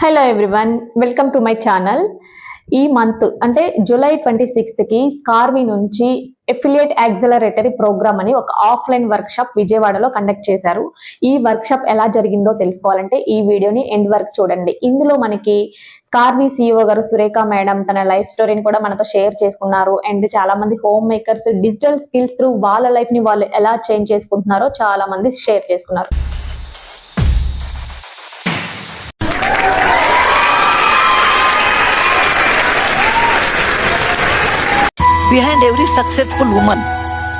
Hello everyone, welcome to my channel. ఈ month అంటే July 26కి స్కార్వి నుంచి ఎఫిలియేట్ యాక్సలరేటరీ ప్రోగ్రామ్ అని ఒక ఆఫ్లైన్ వర్క్షాప్ విజయవాడలో కండక్ట్ చేశారు. ఈ వర్క్షాప్ ఎలా జరిగిందో తెలుసుకోవాలంటే ఈ వీడియోని ఎండ్ వరకు చూడండి. ఇందులో మనకి స్కార్వి సిఇఓ గారు సురేఖ మేడం తన లైఫ్ స్టోరీని కూడా మనతో షేర్ చేసుకున్నారు. అండ్ చాలా మంది home makers digital skills through వాళ్ళ లైఫ్ ని వాళ్ళు ఎలా చేంజ్ చేసుకుంటున్నారో చాలా మంది షేర్ చేసుకున్నారు. Behind every successful woman,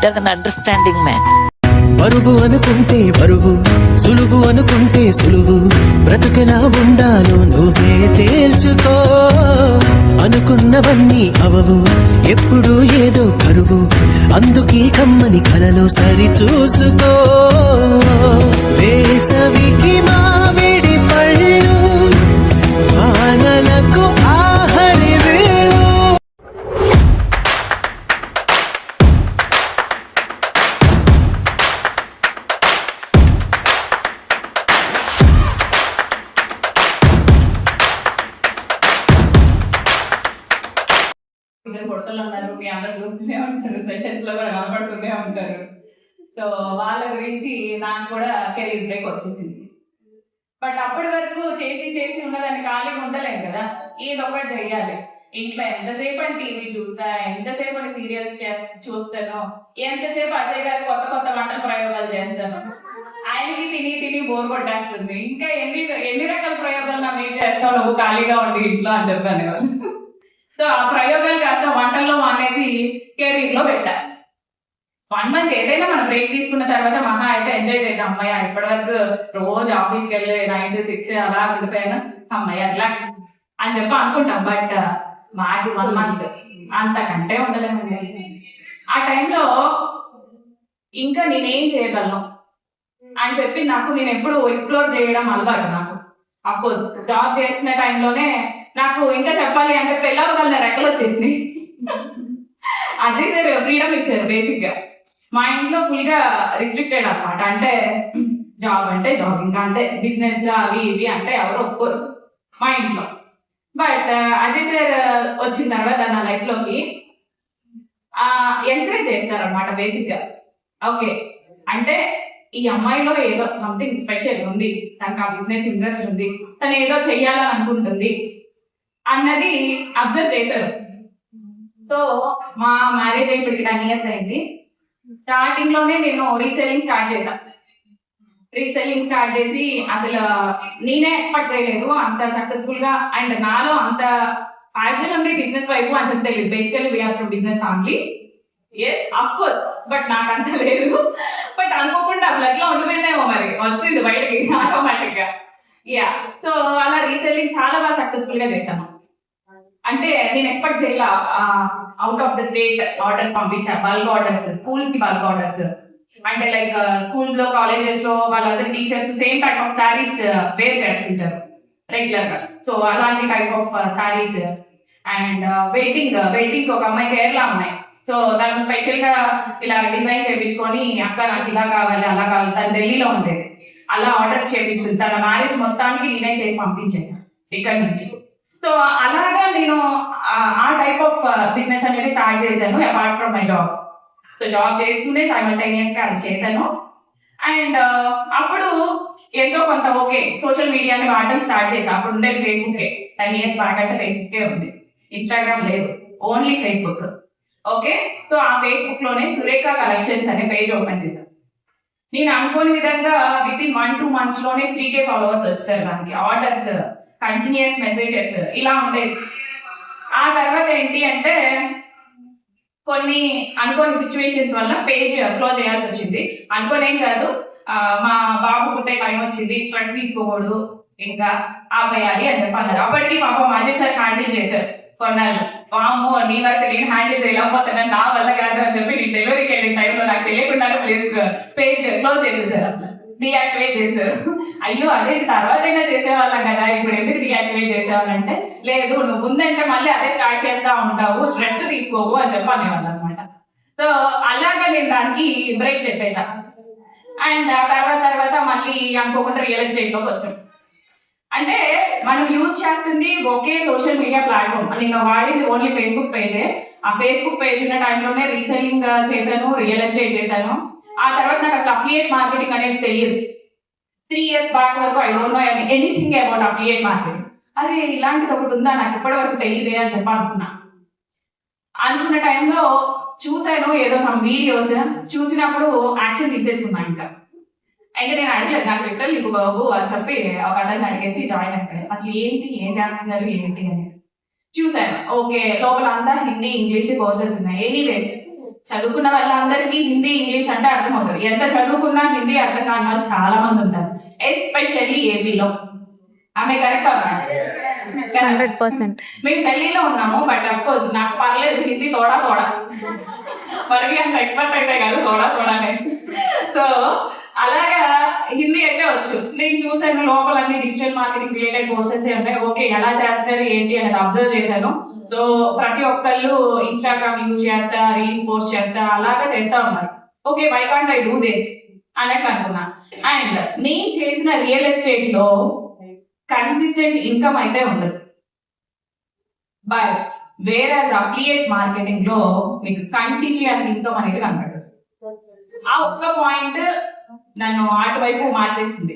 there's an understanding man. బరువు అనుకుంటే బరువు, సులువు అనుకుంటే సులువు, బ్రతుకెలా ఉండాలో నువ్వే తేల్చుకో. అనుకున్నవన్నీ అవవు, ఎప్పుడు ఏదో కరువు, అందుకే కమ్మని కలలో సరి చూసుకో. వేసవికి మామిడి పళ్ళు, వానలకు ఆహరి వేళ. ఇద్దరు కొడతలు ఉన్నారు, మీ అందరు చూస్తూనే ఉంటారు, సెషన్స్ లో కూడా కనబడుతూనే ఉంటారు. సో వాళ్ళ గురించి నాకు కూడా కెరీర్ బ్రేక్ వచ్చేసింది. బట్ అప్పటి వరకు చేసి చేసి ఉన్నదాన్ని ఖాళీగా ఉండలేం కదా, ఏదో ఒకటి చెయ్యాలి. ఇంట్లో ఎంతసేపు అని టీవీ చూస్తా, ఎంతసేపు అని సీరియల్స్ చూస్తాను, ఎంతసేపు అజయ్ గారు కొత్త కొత్త వంటల ప్రయోగాలు చేస్తాను. ఆయనకి తిని తిని బోర్ కొట్టేస్తుంది. ఇంకా ఎన్ని ఎన్ని రకాల ప్రయోగాలు నా మీద చేస్తావు నువ్వు ఖాళీగా ఉండి ఇంట్లో అని చెప్పాను వాళ్ళు. సో ఆ ప్రయోగాలు కాస్త వంటల్లో మానేసి కెరీర్ లో పెట్టాను. 1 month ఏదైనా మనం బ్రేక్ తీసుకున్న తర్వాత మహా అయితే ఎంజాయ్ చేద్దాం. అమ్మాయి ఇప్పటి వరకు రోజు ఆఫీస్కి వెళ్ళి 9 to 6 అలా ఉండిపోయాను, అమ్మాయి రిలాక్స్ అని చెప్పి అనుకుంటాం. బట్ మాక్స్ 1 month అంతకంటే ఉండలేమండి. ఆ టైంలో ఇంకా నేనేం చేయగలను అని చెప్పి నేను ఎప్పుడు ఎక్స్ప్లోర్ చేయడం అలవాటు నాకు. అఫ్కోర్స్ జాబ్ చేసిన టైంలోనే నాకు ఇంకా చెప్పాలి అంటే పెళ్ళవగల రెక్కలు వచ్చేసినాయి. అదే సార్ ఫ్రీడమ్ ఇచ్చారు. బేసిక్ గా మా ఇంట్లో ఫుల్ గా రిస్ట్రిక్టెడ్ అనమాట. అంటే జాబ్ అంటే జాబ్, ఇంకా అంటే బిజినెస్ గా అవి ఇవి అంటే ఎవరు ఒప్పుకోరు మా ఇంట్లో. బట్ అజయ్ సార్ వచ్చిన తర్వాత నా లైఫ్ లోకి ఎంకరేజ్ చేస్తారనమాట. బేసిక్ గా ఓకే అంటే ఈ అమ్మాయిలో ఏదో సంథింగ్ స్పెషల్ ఉంది, తనకు ఆ బిజినెస్ ఇంట్రెస్ట్ ఉంది, తను ఏదో చెయ్యాలని అనుకుంటుంది అన్నది అబ్జర్వ్ చేశారు. సో మా మ్యారేజ్ అయి ఇప్పటికి 10 years అయింది. స్టార్టింగ్ లోనే నేను రీసెల్లింగ్ స్టార్ట్ చేశాను. రీసెల్లింగ్ స్టార్ట్ చేసి అసలు నేనే ఎక్స్పెక్ట్ చేయలేదు అంత సక్సెస్ఫుల్ గా, అండ్ నాలో అంత ప్యాషన్ ఉంది బిజినెస్ వైపు అని చెప్పి తెలియదు. Basically we are from business family, yes of course, but నాకు అంత లేదు. బట్ అనుకోకుండా బ్లడ్ లో ఉండిపోయిందేమో, మరి వచ్చింది బయటకి ఆటోమేటిక్ గా. యా, సో అలా రీసెల్లింగ్ చాలా బాగా సక్సెస్ఫుల్ గా చేశాను. అంటే నేను ఎక్స్పెక్ట్ చేయాల out of the state orders పంపించా, బల్క్ ఆర్డర్స్, స్కూల్స్ కి బల్క్ ఆర్డర్స్. అంటే లైక్ స్కూల్స్ లో కాలేజెస్ లో వాళ్ళందరూ teachers same type of saris wear చేస్తుంటారు రెగ్యులర్ గా. సో అలాంటి type of saris. And waiting ఒక అమ్మాయి, కేరళ అమ్మాయి, సో తను స్పెషల్ గా ఇలా డిజైన్ చేయించుకొని అక్క నాకు ఇలా కావాలి అలా కావాలి, తను ఢిల్లీలో ఉండేది, అలా ఆర్డర్స్ చేయించుకుంది. తన మ్యారేజ్ మొత్తానికి నేనే చేసి పంపించేసాను ఇక్కడ నుంచి. సో అలాగా నేను ఆ టైప్ ఆఫ్ బిజినెస్ అనేది స్టార్ట్ చేశాను apart from my job. So job చేస్తూనే సైమల్టేనియస్ గా అది చేశాను. అండ్ అప్పుడు ఎంతో కొంత ఓకే సోషల్ మీడియాని వాడడం స్టార్ట్ చేశాను. అప్పుడు ఉండేది ఫేస్బుక్. 10 years బ్యాక్ అయితే ఫేస్బుక్ ఉంది, ఇన్స్టాగ్రామ్ లేదు, ఓన్లీ ఫేస్బుక్. ఓకే, సో ఆ ఫేస్బుక్ లోనే సురేఖ కలెక్షన్స్ అనే పేజ్ ఓపెన్ చేశాను. నేను అనుకోని విధంగా విత్ ఇన్ 1-2 months లోనే 3K ఫాలోవర్స్ వచ్చారు. దానికి ఆర్డర్స్, కంటిన్యూస్ మెసేజెస్ ఇలా ఉండేది. ఆ తర్వాత ఏంటి అంటే కొన్ని అనుకోని సిచ్యువేషన్స్ వల్ల పేజ్ క్లోజ్ చేయాల్సి వచ్చింది. అనుకోనేం కాదు, మా బాబు పుట్టే టైం వచ్చింది, స్ట్రెస్ తీసుకోకూడదు, ఇంకా ఆపేయాలి అని చెప్పారు. అప్పటికి పాపం అజయ్ సార్ హ్యాండిల్ చేశారు కొన్నాళ్ళు. వాము నీ వరకు నేను హ్యాండిల్ చేయలేకపోతున్నాను, నా వల్ల కాదు అని చెప్పి నేను డెలివరీకి వెళ్ళిన టైంలో నాకు తెలియకుండానే పేజ్ క్లోజ్ చేసేసారు, అసలు డీయాక్టివేట్ చేశారు. అయ్యో అదే తర్వాతైనా చేసేవాళ్ళం కదా, ఇప్పుడు ఎందుకు డీయాక్టివేట్ చేసేవాళ్ళంటే లేదు నువ్వు ముందంటే మళ్ళీ అదే స్టార్ట్ చేస్తా ఉంటావు, స్ట్రెస్ తీసుకోవు అని చెప్పి అనేవాళ్ళు అనమాట. సో అలాగా నేను దానికి బ్రేక్ చెప్పేసా. అండ్ ఆ తర్వాత మళ్ళీ అనుకోకుండా రియల్ ఎస్టేట్ లోకి వచ్చాం. అంటే మనం యూజ్ చేస్తుంది ఒకే సోషల్ మీడియా ప్లాట్ఫామ్. నేను వాడింది ఓన్లీ ఫేస్బుక్ పేజే. ఆ ఫేస్బుక్ పేజ్ ఉన్న టైంలోనే రీసెల్లింగ్ చేశాను, రియల్ ఎస్టేట్ చేశాను. ఆ తర్వాత నాకు అసలు అఫిలియేట్ మార్కెటింగ్ అనేది తెలియదు. 3 years బ్యాక్ వరకు I don't know anything about affiliate marketing. అరే ఇలాంటిది ఒకటి ఉందా, నాకు ఇప్పటి వరకు తెలియదే అని చెప్పి అనుకున్న టైంలో చూశాను ఏదో సమ్ వీడియోస్. చూసినప్పుడు యాక్షన్ తీసేసుకున్నా. ఇంకా నేను అడగలేదు, నాకు లిటరల్ నీకు బాబు అని చెప్పి ఒక అతన్ని అడిగేసి జాయిన్ అయిపోయాను. అసలు ఏంటి, ఏం చేస్తున్నారు ఏంటి అని చూశాను. ఓకే, లోపల అంతా హిందీ ఇంగ్లీష్ కోర్సెస్ ఉన్నాయి. ఎనీవేస్ చదువుకున్న వాళ్ళందరికీ హిందీ ఇంగ్లీష్ అంటే అర్థమవుతుంది. ఎంత చదువుకున్నా హిందీ అర్థం కాని వాళ్ళు చాలా మంది ఉంటారు, ఎస్పెషల్లీ ఏపీలో. ఆమె కరెక్ట్ అన్నాడు. 100%. మేము ఢిల్లీలో ఉన్నాము, బట్ అఫ్ కోర్స్ నాకు పర్లేదు హిందీ తోడా మరి అంత ఎక్స్పర్ట్ అయితే కాదు, తోడానే. సో అలాగా హిందీ అయితే వచ్చు. నేను చూసాను లోపల అన్ని డిజిటల్ మార్కెటింగ్ రిలేటెడ్ కోర్సెస్ ఉంటాయి. ఓకే, ఎలా చేస్తారు ఏంటి అనేది అబ్జర్వ్ చేశాను. సో ప్రతి ఒక్కళ్ళు ఇన్స్టాగ్రామ్ యూజ్ చేస్తా, రీల్స్ పోస్ట్ చేస్తా, అలాగా చేస్తా ఉన్నారు. Okay, why can't I do this అన్నట్టు అనుకున్నా. అండ్ నేను చేసిన రియల్ ఎస్టేట్ లో కన్సిస్టెంట్ ఇన్కమ్ అయితే ఉండదు, బట్ వేరేజ్ అఫిలియేట్ మార్కెటింగ్ లో మీకు కంటిన్యూస్ ఇన్కమ్ అనేది కనపడదు. ఆ ఒక్క పాయింట్ నన్ను అటువైపు మార్చేసింది.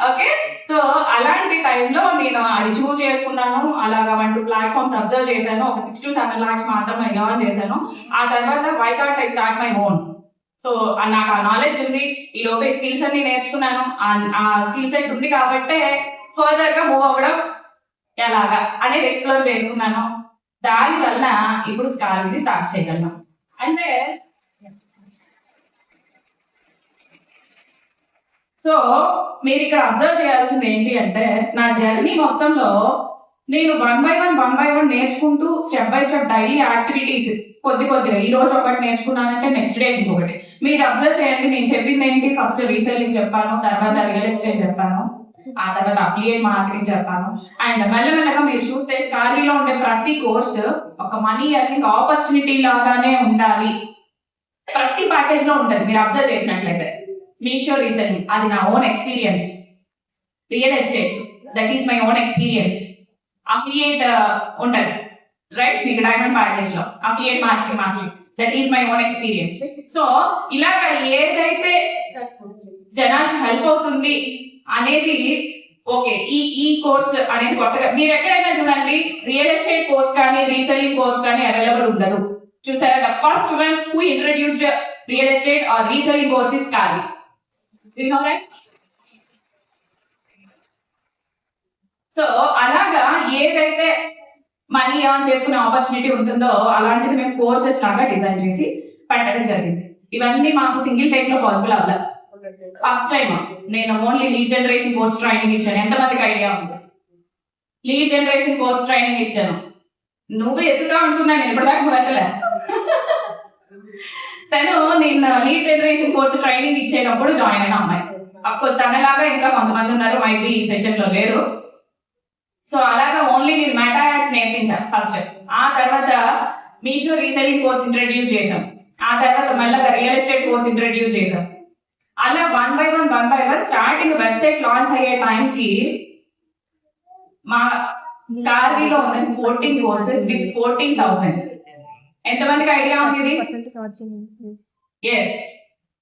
ఓకే, సో అలాంటి టైంలో నేను అది చూస్ చేసుకున్నాను. అలాగా 1-2 ప్లాట్ఫామ్స్ అబ్జర్వ్ చేశాను. ఒక 6 to 7 lakhs మాత్రమే ఎర్న్ చేశాను. ఆ తర్వాత why can't I start my own. So నాకు ఆ నాలెడ్జ్ ఉంది, ఈ లోపే స్కిల్స్ అన్ని నేర్చుకున్నాను. ఆ స్కిల్ సెట్ ఉంది కాబట్టే ఫర్దర్ గా మూవ్ అవ్వడం ఎలాగా అనేది ఎక్స్ప్లోర్ చేసుకున్నాను. దాని వల్ల ఇప్పుడు స్కార్విని స్టార్ట్ చేయగలను. అంటే సో మీరు ఇక్కడ అబ్జర్వ్ చేయాల్సింది ఏంటి అంటే, నా జర్నీ మొత్తంలో నేను 1 by 1 నేర్చుకుంటూ step by step daily activities కొద్దిగా ఈ రోజు ఒకటి నేర్చుకున్నానంటే నెక్స్ట్ డే ఇంకొకటి. మీరు అబ్జర్వ్ చేయండి, నేను చెప్పింది ఏంటి, ఫస్ట్ రీసెల్లింగ్ చెప్పాను, తర్వాత రియల్ ఎస్టేట్ చెప్పాను, ఆ తర్వాత అఫిలియేట్ మార్కెటింగ్ చెప్పాను. అండ్ మెల్లమెల్లగా మీరు చూస్తే స్కార్వీలో ఉండే ప్రతి కోర్స్ ఒక మనీ ఎర్నింగ్ ఆపర్చునిటీ లాగానే ఉండాలి. ప్రతి ప్యాకేజ్ లో ఉంటుంది. మీరు అబ్జర్వ్ చేసినట్లయితే మీషో రీసెల్లింగ్ అది నా own experience, real estate that is my own experience, affiliate ఉంటుంది రైట్, మీకు డైమండ్ ప్యాకేజ్ లో affiliate marketing mastering that is my own experience. So ఇలాగా ఏదైతే జనానికి హెల్ప్ అవుతుంది అనేది ఓకే, ఈ కోర్స్ అనేది కొత్తగా మీరు ఎక్కడైనా చూడండి, రియల్ ఎస్టేట్ కోర్స్ కానీ రీసెల్లింగ్ కోర్స్ కానీ అవైలబుల్ ఉండదు. చూసారా, the first one who introduced real estate or reselling course is Scarvy. You know that? So అలాగా ఏదైతే మనీ ఎర్న్ చేసుకునే ఆపర్చునిటీ ఉంటుందో అలాంటిది మేము కోర్సెస్ లాగా డిజైన్ చేసి పెట్టడం జరిగింది. ఇవన్నీ మాకు సింగిల్ టైం లో పాసిబుల్ అవ్వలేదు. ఫస్ట్ టైం నేను only lead generation course training ఇచ్చాను. ఎంతమందికి ఐడియా ఉంది? లీడ్ జనరేషన్ కోర్స్ ట్రైనింగ్ ఇచ్చాను. నువ్వు ఎత్తుతా ఉంటున్నా, నేను ఇప్పటిదాకా నువ్వు ఎత్తలే. తను నేను లీడ్ జనరేషన్ కోర్స్ ట్రైనింగ్ ఇచ్చేటప్పుడు జాయిన్ అయిన అమ్మాయి. అఫ్ కోర్స్ తనలాగా ఇంకా కొంతమంది ఉన్నారు, మైబీ ఈ సెషన్ లో లేరు. సో అలాగా ఓన్లీ నేను మెటా యాడ్స్ నేర్పించాను ఫస్ట్. ఆ తర్వాత మీషో రీసెల్లింగ్ కోర్స్ ఇంట్రడ్యూస్ చేశాం. ఆ తర్వాత మెల్లగా రియల్ ఎస్టేట్ కోర్స్ ఇంట్రడ్యూస్ చేశాం. అలా 1 by 1 స్టార్టింగ్ వెబ్సైట్ లాంచ్ అయ్యే టైంకి మా స్కార్వీలో ఉన్నది 14 కోర్సెస్ విత్ 14,000. ఎంతమందికి ఐడియా ఉంది ఇది? ఎస్,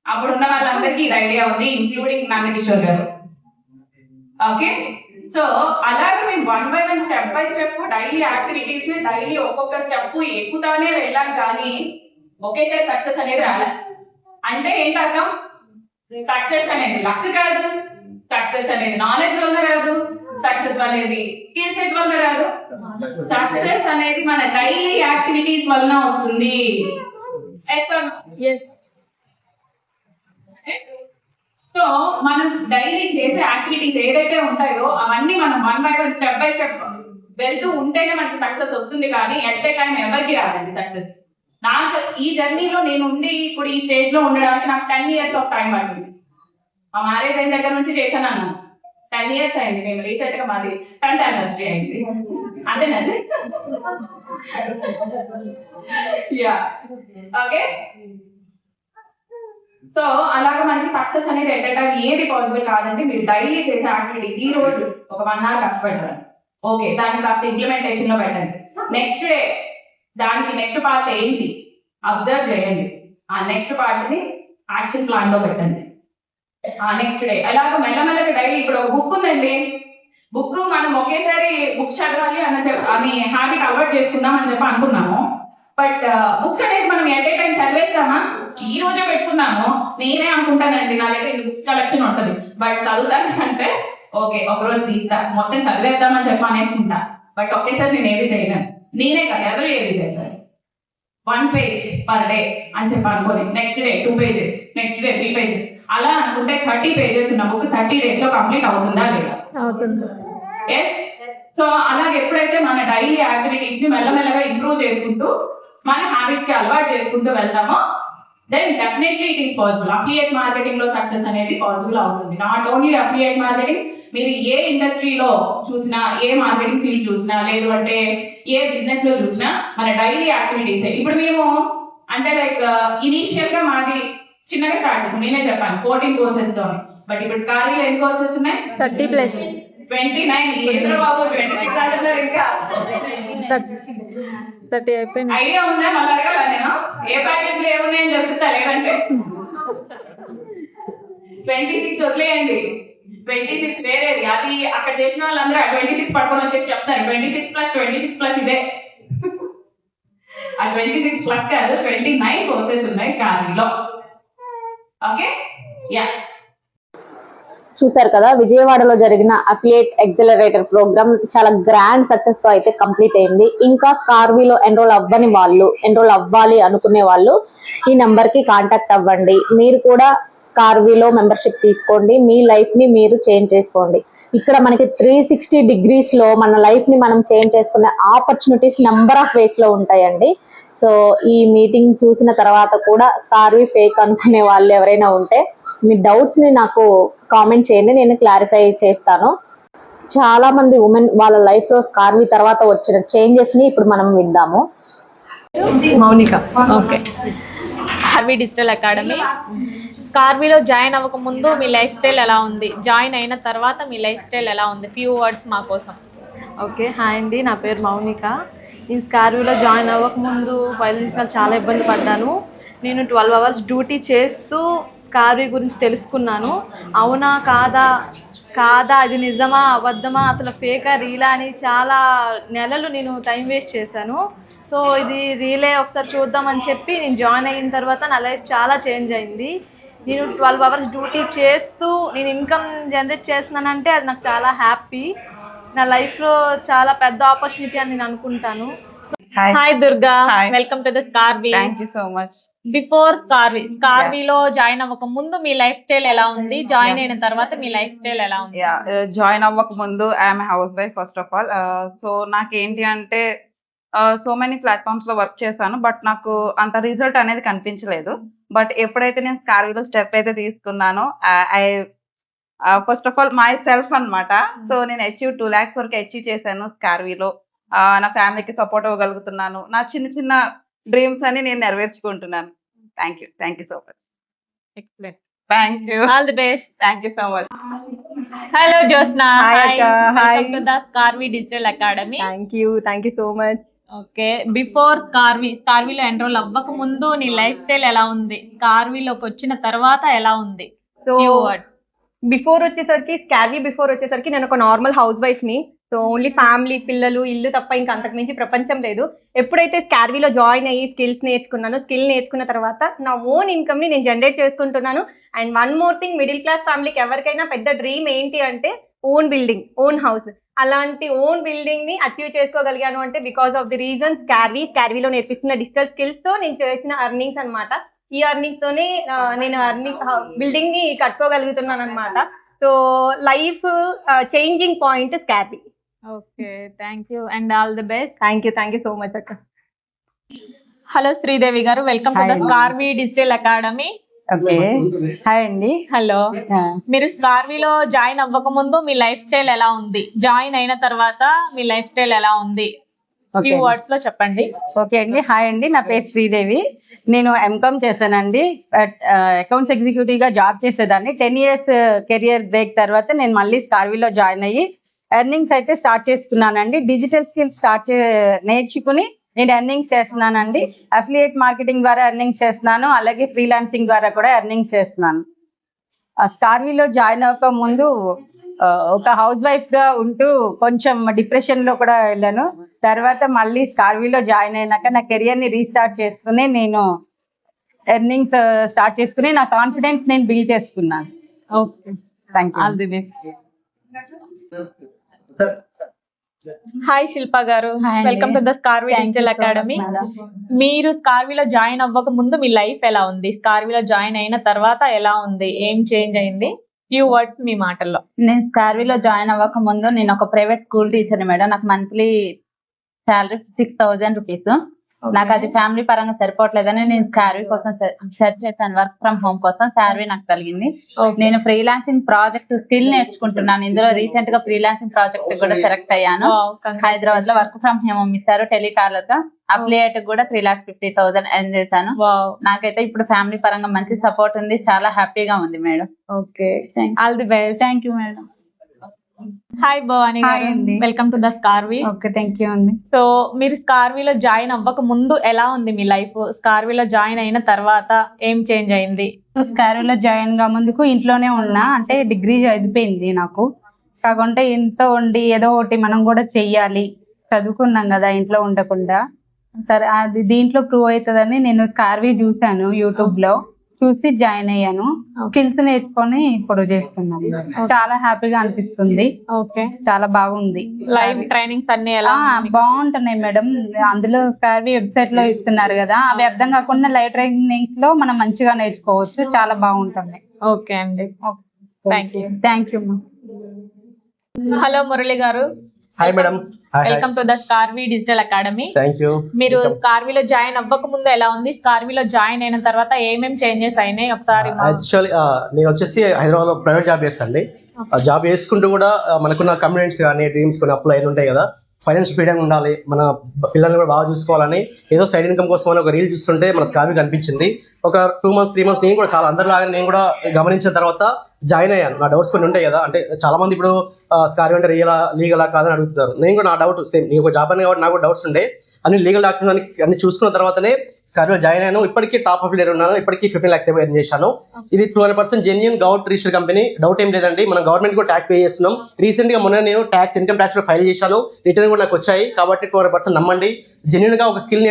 అప్పుడు ఉన్న వాళ్ళందరికీ ఇది ఐడియా ఉంది, ఇంక్లూడింగ్ నందకిషోర్ గారు. ఓకే, సో అలాగే మేము 1 by 1 step by step daily activities, daily ఒక్కొక్క స్టెప్ ఎక్కుతానే వెళ్ళాం, కానీ ఒకేసారి సక్సెస్ అనేది రాలే. అంటే ఏంటి అర్థం? సక్సెస్ అనేది లక్ కాదు, సక్సెస్ అనేది నాలెడ్జ్ వల్ల రాదు, సక్సెస్ అనేది స్కిల్ సెట్ వల్ల రాదు, సక్సెస్ అనేది మన డైలీ యాక్టివిటీస్ వలన వస్తుంది. సో మనం డైలీ చేసే యాక్టివిటీస్ ఏదైతే ఉంటాయో అవన్నీ మనం 1 by 1 స్టెప్ బై స్టెప్ వెళ్తూ ఉంటేనే మనకి సక్సెస్ వస్తుంది. కానీ ఎట్ ఏ టైం ఎవరికి రాదండి సక్సెస్. నాకు ఈ జర్నీలో నేను ఉండి ఇప్పుడు ఈ స్టేజ్ లో ఉండడానికి నాకు 10 years ఆఫ్ టైం పడుతుంది. మా మ్యారేజ్ అయిన దగ్గర నుంచి చేశాను అన్న 10 years అయింది. మేము రీసెంట్ గా మాది 10th anniversary అయింది. అంతేనండి. Yeah, okay. సో అలాగే మనకి సక్సెస్ అనేది ఎట్ టైం ఏది పాసిబుల్ కాదంటే మీరు డైలీ చేసే యాక్టివిటీస్ ఈ రోజు ఒక 1 hour కష్టపడ్డారు, ఓకే, దాన్ని కాస్త ఇంప్లిమెంటేషన్ లో పెట్టండి. నెక్స్ట్ డే దానికి నెక్స్ట్ పార్ట్ ఏంటి అబ్జర్వ్ చేయండి, ఆ నెక్స్ట్ పార్ట్ ని యాక్షన్ ప్లాన్ లో పెట్టండి. ఆ నెక్స్ట్ డే అలాగే మెల్లమెల్లగా డైలీ ఇప్పుడు ఒక బుక్ ఉందండి, బుక్ మనం ఒకేసారి బుక్ చదవాలి అని హ్యాబిట్ అలవాటు చేసుకుందాం అని చెప్పి అనుకున్నాము. బట్ బుక్ అనేది మనం ఎట్ ఏ టైం చదివేస్తామా, ఈ రోజే పెట్టుకున్నాము. నేనే అనుకుంటానండి నా దగ్గర బుక్స్ కలెక్షన్ ఉంటుంది, బట్ చదువుతానంటే ఓకే ఒక రోజు తీస్తా మొత్తం చదివేద్దామని చెప్పి అనేసుకుంటా. బట్ ఒకేసారి నేను ఏది చేయలేను, నేనే కదా ఎవరు ఏది చేయలేరు. 1 page పర్ డే అని చెప్పి అనుకోని next day 2 pages, next day 3 pages అలా అనుకుంటే 30 pages ఉన్న బుక్ 30 days లో కంప్లీట్ అవుతుందా లేదా? అవుతుంది. ఎస్. సో అలాగే ఎప్పుడైతే మన డైలీ యాక్టివిటీస్ ని మెల్లమెల్లగా ఇంప్రూవ్ చేసుకుంటూ మన హ్యాబిట్స్ కి అలవాటు చేసుకుంటూ వెళ్తామో then definitely it is possible. Affiliate marketing లో సక్సెస్ అనేది పాసిబుల్ అవుతుంది. నాట్ ఓన్లీ అఫిలియేట్ మార్కెటింగ్, మీరు ఏ ఇండస్ట్రీలో చూసినా, ఏ మార్కెటింగ్ ఫీల్డ్ చూసినా, లేదు అంటే ఏ బిజినెస్ లో చూసినా మన డైలీ యాక్టివిటీస్. ఇప్పుడు మేము అంటే లైక్ ఇనీషియల్ గా మాది చిన్నగా స్టార్ట్ చేసాం, నేనే చెప్పాను 14 కోర్సెస్ తో. బట్ ఇప్పుడు స్కారీలో ఎన్ని కోర్సెస్ ఉన్నాయి? 30+. 29. ఏంద్ర బాబు 26 అంటున్నారు ఇంకా. 30 అయిపోయింది. ఐడియా ఉందా మళ్ళీ అడగాల నేను ఏ ప్యాకేజ్ లో ఏమున్నాయని చెప్పిస్తా, లేదంటే 26 వదిలేయండి. 26 వేరేది, అది అక్కడ చేసిన వాళ్ళందరూ 26 పట్టుకొని వచ్చేసి చెప్తారు 26+26+ ఇదే. ఆ 26+ కాదు 29 కోర్సెస్ ఉన్నాయి కార్మీలో. Okay yeah. చూసారు కదా, విజయవాడలో జరిగిన అఫిలియేట్ ఎక్సలరేటర్ ప్రోగ్రామ్ చాలా గ్రాండ్ సక్సెస్ తో అయితే కంప్లీట్ అయింది. ఇంకా స్కార్వీలో ఎన్రోల్ అవ్వని వాళ్ళు, ఎన్రోల్ అవ్వాలి అనుకునే వాళ్ళు ఈ నంబర్ కి కాంటాక్ట్ అవ్వండి. మీరు కూడా స్కార్వీలో మెంబర్షిప్ తీసుకోండి, మీ లైఫ్ ని మీరు చేంజ్ చేసుకోండి. ఇక్కడ మనకి 360 degrees లో మన లైఫ్ ని మనం చేంజ్ చేసుకునే ఆపర్చునిటీస్ నెంబర్ ఆఫ్ వేస్ లో ఉంటాయండి. సో ఈ మీటింగ్ చూసిన తర్వాత కూడా స్కార్వీ ఫేక్ అనుకునే వాళ్ళు ఎవరైనా ఉంటే మీ డౌట్స్ ని నాకు కామెంట్ చేయండి, నేను క్లారిఫై చేస్తాను. చాలా మంది ఉమెన్ వాళ్ళ లైఫ్ లో స్కార్వీ తర్వాత వచ్చిన చేంజెస్ ని ఇప్పుడు మనం విందాము. Mounika. Okay, Scarvy digital academy. స్కార్వీలో జాయిన్ అవ్వక ముందు మీ లైఫ్ స్టైల్ ఎలా ఉంది, జాయిన్ అయిన తర్వాత మీ లైఫ్ స్టైల్ ఎలా ఉంది, ఫ్యూ వర్డ్స్ మా కోసం. ఓకే, హాయ్ అండి, నా పేరు మౌనిక. నేను స్కార్వీలో జాయిన్ అవ్వకముందు ఫైనాన్షియల్ చాలా ఇబ్బంది పడ్డాను. నేను 12 hours డ్యూటీ చేస్తూ స్కార్వీ గురించి తెలుసుకున్నాను. అవునా కాదా అది నిజమా అబద్ధమా, అసలు ఫేకా రీలా అని చాలా నెలలు నేను టైం వేస్ట్ చేశాను. సో ఇది రీలే, ఒకసారి చూద్దామని చెప్పి నేను జాయిన్ అయిన తర్వాత నా లైఫ్ చాలా చేంజ్ అయింది. నేను 12 hours డ్యూటీ చేస్తూ నేను ఇన్కమ్ జనరేట్ చేస్తున్నానంటే అది నాకు చాలా హ్యాపీ. నా లైఫ్లో చాలా పెద్ద ఆపర్చునిటీ అని నేను అనుకుంటాను. Hi Durga, Hi. Welcome to the Scarvy. Thank you so much. Before స్కార్వీలో జాయిన్ అవ్వక ముందు మీ లైఫ్ స్టైల్ ఎలా ఉంది, జాయిన్ అయిన తర్వాత మీ లైఫ్ స్టైల్ ఎలా ఉంది? జాయిన్ అవ్వక ముందు I'm house wife first of all. So నాకేంటి అంటే సో మెనీ ప్లాట్ఫామ్స్ లో వర్క్ చేశాను, బట్ నాకు అంత రిజల్ట్ అనేది కనిపించలేదు. బట్ ఎప్పుడైతే నేను స్కార్వీలో స్టెప్ అయితే తీసుకున్నానో I first of all myself అన్నమాట. సో నేను 2 lakhs వరకు అచీవ్ చేశాను స్కార్వీలో. నా ఫ్యామిలీకి సపోర్ట్ ఇవ్వగలుగుతున్నాను. నా చిన్న చిన్న డ్రీమ్స్ అని నేను నెరవేర్చుకుంటున్నాను. Thank you so much. Excellent, thank you all the best. Thank you so much. Hello Jyotsna, Hi, Akka. Hi. Welcome to the Scarvy digital academy. Thank you so much. Okay, before స్కార్వీలో enrol అవ్వక ముందు నీ life style ఎలా ఉంది, స్కార్వీలోకి వచ్చిన తర్వాత ఎలా ఉంది? So Few words. బిఫోర్ వచ్చేసరికి నేను ఒక నార్మల్ హౌస్ వైఫ్ని. సో ఓన్లీ ఫ్యామిలీ, పిల్లలు, ఇల్లు తప్ప ఇంకా అంతకు మించి ప్రపంచం లేదు. ఎప్పుడైతే స్కార్వీలో జాయిన్ అయ్యి స్కిల్ నేర్చుకున్న తర్వాత నా ఓన్ ఇన్కమ్ని నేను జనరేట్ చేసుకుంటున్నాను. And one more thing, middle class ఫ్యామిలీకి ఎవరికైనా పెద్ద డ్రీమ్ ఏంటి అంటే ఓన్ బిల్డింగ్, ఓన్ హౌస్. అలాంటి ఓన్ బిల్డింగ్ ని అచీవ్ చేసుకోగలిగాను అంటే బికాస్ ఆఫ్ ది రీజన్ స్కార్వీలో నేర్పిస్తున్న డిజిటల్ స్కిల్స్ తో నేను చేసిన ఎర్నింగ్స్ అన్నమాట. ఈ ఎర్నింగ్స్ తోనే నేను బిల్డింగ్ ని కట్టుకోగలుగుతున్నాను అన్నమాట. So life changing point Scarvy. Okay, thank you and all the best. Thank you so much అక్క. హలో శ్రీదేవి గారు, welcome to the Scarvy digital academy. Okay, hi అండి. హలో, మీరు స్కార్వీలో జాయిన్ అవ్వక ముందు మీ లైఫ్ స్టైల్ ఎలా ఉంది, జాయిన్ అయిన తర్వాత మీ లైఫ్ స్టైల్ ఎలా ఉంది? ఓకే ఫ్యూ వర్డ్స్ లో చెప్పండి. ఓకే అండి. హాయ్ అండి, నా పేరు శ్రీదేవి. నేను ఎంకామ్ చేశానండి. అకౌంట్స్ ఎగ్జిక్యూటివ్ గా జాబ్ చేసేదాన్ని. 10 years కెరియర్ బ్రేక్ తర్వాత నేను మళ్ళీ స్కార్వీలో జాయిన్ అయ్యి ఎర్నింగ్స్ అయితే స్టార్ట్ చేసుకున్నానండి. డిజిటల్ స్కిల్స్ నేర్చుకుని నేను ఎర్నింగ్స్ చేస్తున్నానండి. అఫిలియేట్ మార్కెటింగ్ ద్వారా ఎర్నింగ్స్ చేస్తున్నాను, అలాగే ఫ్రీలాన్సింగ్ ద్వారా కూడా ఎర్నింగ్స్ చేస్తున్నాను. స్కార్వీలో జాయిన్ అవ్వక ముందు ఒక హౌస్ వైఫ్ గా ఉంటూ కొంచెం డిప్రెషన్ లో కూడా వెళ్ళాను. తర్వాత మళ్ళీ స్కార్వీలో జాయిన్ అయినాక నా కెరియర్ ని రీస్టార్ట్ చేసుకుని నేను ఎర్నింగ్స్ స్టార్ట్ చేసుకుని నా కాన్ఫిడెన్స్ నేను బిల్డ్ చేసుకున్నాను. Okay, thank you. All the best. Hi Shilpa గారు, Hi అండి. Welcome to the Scarvy Thank you digital so much, academy. madam. మీరు స్కార్వీలో జాయిన్ అవ్వక ముందు మీ లైఫ్ ఎలా ఉంది, స్కార్వీలో జాయిన్ అయిన తర్వాత ఎలా ఉంది, ఏం చేంజ్ అయింది? ఫ్యూ వర్డ్స్ మీ మాటల్లో. నేను స్కార్వీలో జాయిన్ అవ్వక ముందు నేను ఒక ప్రైవేట్ స్కూల్ టీచర్ మేడం. నాకు మంత్లీ శాలరీ 6,000 రూపీస్. నాకు అది ఫ్యామిలీ పరంగా సరిపోవట్లేదని నేను స్కార్వీ కోసం సెర్చ్ చేశాను. వర్క్ ఫ్రమ్ హోమ్ కోసం శాలరీ నాకు కలిగింది. నేను ఫ్రీలాన్సింగ్ ప్రాజెక్ట్ స్కిల్ నేర్చుకుంటున్నాను. ఇందులో రీసెంట్ గా ఫ్రీలాన్సింగ్ ప్రాజెక్ట్ కూడా సెలెక్ట్ అయ్యాను. హైదరాబాద్ లో వర్క్ ఫ్రమ్ హోమ్ ఇచ్చారు టెలికాలర్ గా. అప్లియేట్ కూడా 3,50,000 ఎర్న్ చేశాను. నాకైతే ఇప్పుడు ఫ్యామిలీ పరంగా మంచి సపోర్ట్ ఉంది, చాలా హ్యాపీగా ఉంది madam. Okay, all the best. Thank you madam. Hi Bhavani Hi గారు, అండి. Welcome to the Scarvy. Okay, thank you అండి. సో మీరు స్కార్వీలో జాయిన్ అవ్వక ముందు ఎలా ఉంది మీ లైఫ్, స్కార్వీలో జాయిన్ అయిన తర్వాత ఏం చేంజ్ అయింది? స్కార్వీలో జాయిన్ గా ముందుకు ఇంట్లోనే ఉన్నా, అంటే డిగ్రీ అయిపోయింది నాకు. కాకుంటే ఇంట్లో ఉండి ఏదో ఒకటి మనం కూడా చెయ్యాలి, చదువుకున్నాం కదా ఇంట్లో ఉండకుండా. సరే, అది దీంట్లో ప్రూవ్ అవుతుందని నేను స్కార్వీ చూసాను, యూట్యూబ్ లో చూసి జాయిన్ అయ్యాను. స్కిల్స్ నేర్చుకొని ఇప్పుడు చేస్తున్నాను. చాలా హ్యాపీగా అనిపిస్తుంది. ఓకే, చాలా బాగుంది. లైవ్ ట్రైనింగ్స్ అన్ని ఎలా ఉన్నాయి? బాగుంటున్నాయి మేడం. అందులో స్కార్వీ వెబ్సైట్ లో ఇస్తున్నారు కదా, అవి అర్థం కాకుండా లైవ్ ట్రైనింగ్స్ లో మనం మంచిగా నేర్చుకోవచ్చు. చాలా బాగుంటుంది. ఓకే అండి, thank you. Thank you. Hello Murali గారు, hi madam. Welcome to the Scarvy digital academy. Thank you. మీరు స్కార్వీలో జాయిన్ అవ్వక ముందు ఎలా ఉంది, స్కార్వీలో జాయిన్ అయిన తర్వాత ఏమేం చేంజెస్ అయినాయి ఒకసారి యాక్చువల్లీ నేను వచ్చేసి హైదరాబాద్ లో ప్రైవేట్ జాబ్ చేస్తానండి. జాబ్ చేసుకుంటూ కూడా మనకున్న కమ్యూనిటీస్ కానీ డ్రీమ్స్ కొన్ని అప్లై ఉంటాయి కదా, ఫైనాన్షియల్ ఫ్రీడమ్ ఉండాలి, మన పిల్లల్ని కూడా బాగా చూసుకోవాలని ఏదో సైడ్ ఇన్కమ్ కోసం అని ఒక రీల్ చూస్తుంటే మన స్కార్వీ కనిపించింది. ఒక 2 months 3 months నేను కూడా చాలా అందరిలాగా నేను కూడా గమనించిన తర్వాత జాయిన్ అయ్యాను. నా డౌట్స్ కొన్ని ఉంటాయి కదా, అంటే చాలా మంది ఇప్పుడు స్కార్వీ అంటే లీగలా కాదని అడుగుతున్నారు. నేను కూడా నా డౌట్ సేమ్, నేను ఒక జాబ్ అని కాబట్టి నాకు డౌట్స్ ఉండే అన్ని లీగల్ డాక్యుమెంట్స్ అన్ని చూసుకున్న తర్వాతనే స్కార్వీలో జాయిన్ అయ్యాను. ఇప్పటికీ టాప్ ఆఫ్ లీడర్ ఉన్నాను. ఇప్పటికీ 15 lakhs ఎర్న్ చేశాను. ఇది 12% genuine government register company. Doubt ఏం లేదండి, మనం గవర్నమెంట్ కూడా ట్యాక్స్ పే చేస్తున్నాం. రీసెంట్ గా మొన్న నేను ఇన్కమ్ ట్యాక్స్ కూడా ఫైల్ చేశాను, రిటర్న్ కూడా నాకు వచ్చాయి. కాబట్టి 12% నమ్మండి. జెన్యూన్ గా ఒక స్కిల్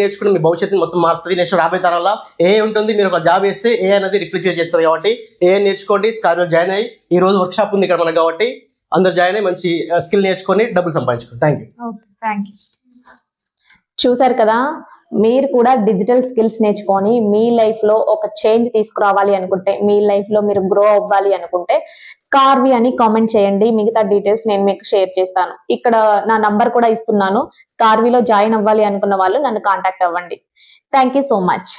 నేర్చుకుని మీ భవిష్యత్తు మొత్తం మారుస్తుంది. నెక్స్ట్ రాబోయే తరాల ఏ ఉంటుంది, మీరు ఒక జాబ్ చేస్తే ఏ అనేది రిఫ్లెక్ట్ చేస్తుంది. కాబట్టి ఏ నేర్చుకోండి, స్కార్వీలో జాయిన్ అయ్యి ఈ రోజు వర్క్ షాప్ ఉంది ఇక్కడ మనకు, కాబట్టి అందరు జాయిన్ అయ్యి మంచి స్కిల్ నేర్చుకొని డబ్బులు సంపాదించుకోండి. Thank you. Thank you. చూసారు కదా, మీరు కూడా డిజిటల్ స్కిల్స్ నేర్చుకొని మీ లైఫ్ లో ఒక చేంజ్ తీసుకురావాలి అనుకుంటే, మీ లైఫ్ లో మీరు గ్రో అవ్వాలి అనుకుంటే స్కార్వీ అని కామెంట్ చేయండి. మిగతా డీటెయిల్స్ నేను మీకు షేర్ చేస్తాను. ఇక్కడ నా నంబర్ కూడా ఇస్తున్నాను. స్కార్వీలో జాయిన్ అవ్వాలి అనుకున్న వాళ్ళు నన్ను కాంటాక్ట్ అవ్వండి. Thank you so much.